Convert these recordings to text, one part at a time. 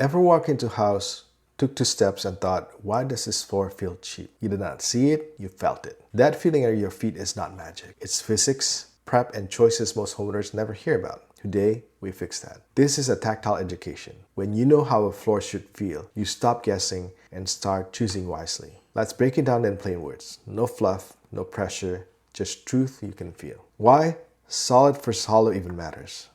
Ever walk into a house, took 2 steps and thought, why does this floor feel cheap? You did not see it, you felt it. That feeling at your feet is not magic. It's physics, prep, and choices most homeowners never hear about. Today, we fix that. This is a tactile education. When you know how a floor should feel, you stop guessing and start choosing wisely. Let's break it down in plain words. No fluff, no pressure, just truth you can feel. Why solid versus hollow even matters.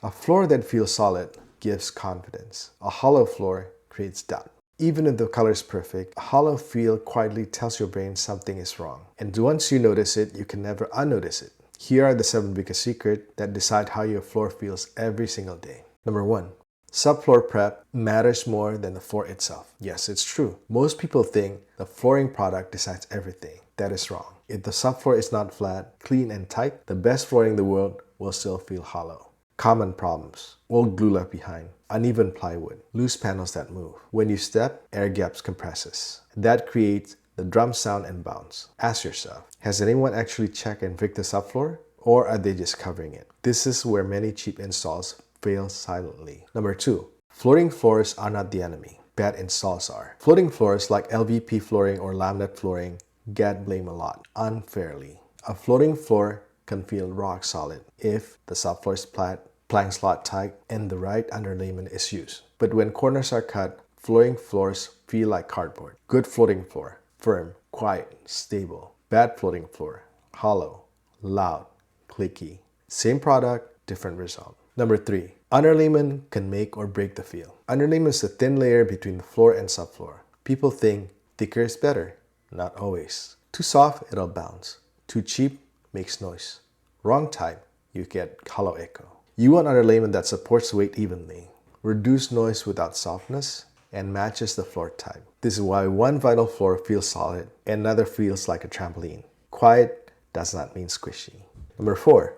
A floor that feels solid gives confidence. A hollow floor creates doubt. Even if the color is perfect, a hollow feel quietly tells your brain something is wrong. And once you notice it, you can never unnotice it. Here are the 7 biggest secrets that decide how your floor feels every single day. Number 1. Subfloor prep matters more than the floor itself. Yes, it's true. Most people think the flooring product decides everything. That is wrong. If the subfloor is not flat, clean, and tight, the best flooring in the world will still feel hollow. Common problems: old glue left behind, uneven plywood, loose panels that move. When you step, air gaps compresses. That creates the drum sound and bounce. Ask yourself, has anyone actually checked and fixed the subfloor? Or are they just covering it? This is where many cheap installs fail silently. Number 2. Floating floors are not the enemy. Bad installs are. Floating floors like LVP flooring or laminate flooring get blamed a lot, unfairly. A floating floor can feel rock solid if the subfloor is flat, plank slot tight, and the right underlayment is used. But when corners are cut, floating floors feel like cardboard. Good floating floor: firm, quiet, stable. Bad floating floor: hollow, loud, clicky. Same product, different result. Number 3. Underlayment can make or break the feel. Underlayment is a thin layer between the floor and subfloor. People think thicker is better. Not always. Too soft, it'll bounce. Too cheap, makes noise. Wrong type, you get hollow echo. You want underlayment that supports weight evenly, reduces noise without softness, and matches the floor type. This is why one vinyl floor feels solid and another feels like a trampoline. Quiet does not mean squishy. Number 4.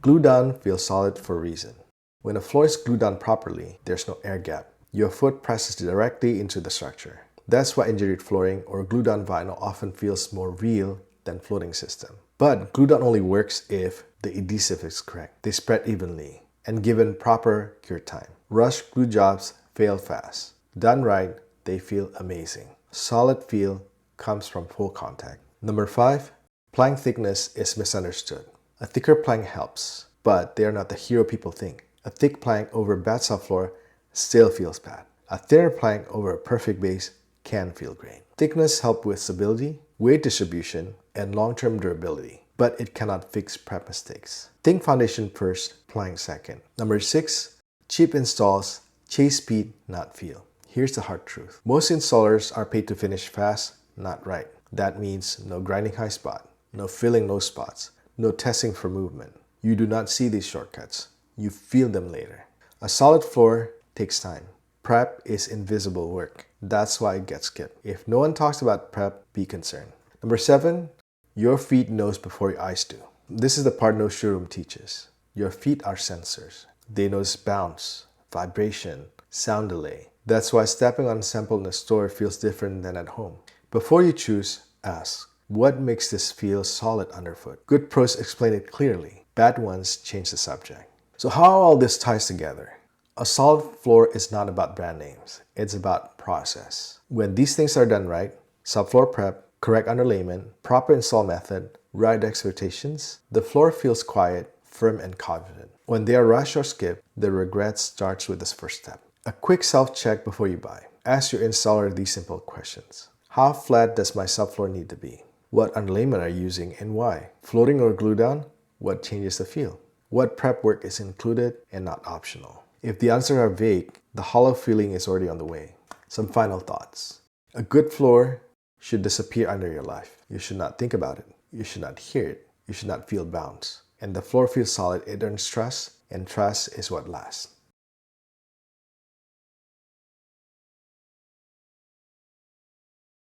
Glue down feels solid for a reason. When a floor is glued down properly, there's no air gap. Your foot presses directly into the structure. That's why engineered flooring or glued down vinyl often feels more real than floating system. But glue down only works if the adhesive is correct. They spread evenly and given proper cure time. Rush glue jobs fail fast. Done right, they feel amazing. Solid feel comes from full contact. Number 5. Plank thickness is misunderstood. A thicker plank helps, but they are not the hero people think. A thick plank over bad subfloor still feels bad. A thinner plank over a perfect base can feel great. Thickness helps with stability, weight distribution, and long-term durability, but it cannot fix prep mistakes. Think foundation first, plank second. Number 6. Cheap installs chase speed, not feel. Here's the hard truth. Most installers are paid to finish fast, not right. That means no grinding high spot, no filling low spots, no testing for movement. You do not see these shortcuts. You feel them later. A solid floor takes time. Prep is invisible work. That's why it gets skipped. If no one talks about prep, be concerned. Number 7. Your feet knows before your eyes do. This is the part no showroom teaches. Your feet are sensors. They notice bounce, vibration, sound delay. That's why stepping on a sample in a store feels different than at home. Before you choose, ask, what makes this feel solid underfoot? Good pros explain it clearly. Bad ones change the subject. So how all this ties together? A solid floor is not about brand names. It's about process. When these things are done right, subfloor prep, correct underlayment, proper install method, right expectations, the floor feels quiet, firm, and confident. When they are rushed or skipped, the regret starts with this first step. A quick self-check before you buy. Ask your installer these simple questions. How flat does my subfloor need to be? What underlayment are you using and why? Floating or glue down? What changes the feel? What prep work is included and not optional? If the answers are vague, the hollow feeling is already on the way. Some final thoughts. A good floor should disappear under your life. You should not think about it. You should not hear it. You should not feel bounce. And the floor feels solid, it earns trust, and trust is what lasts.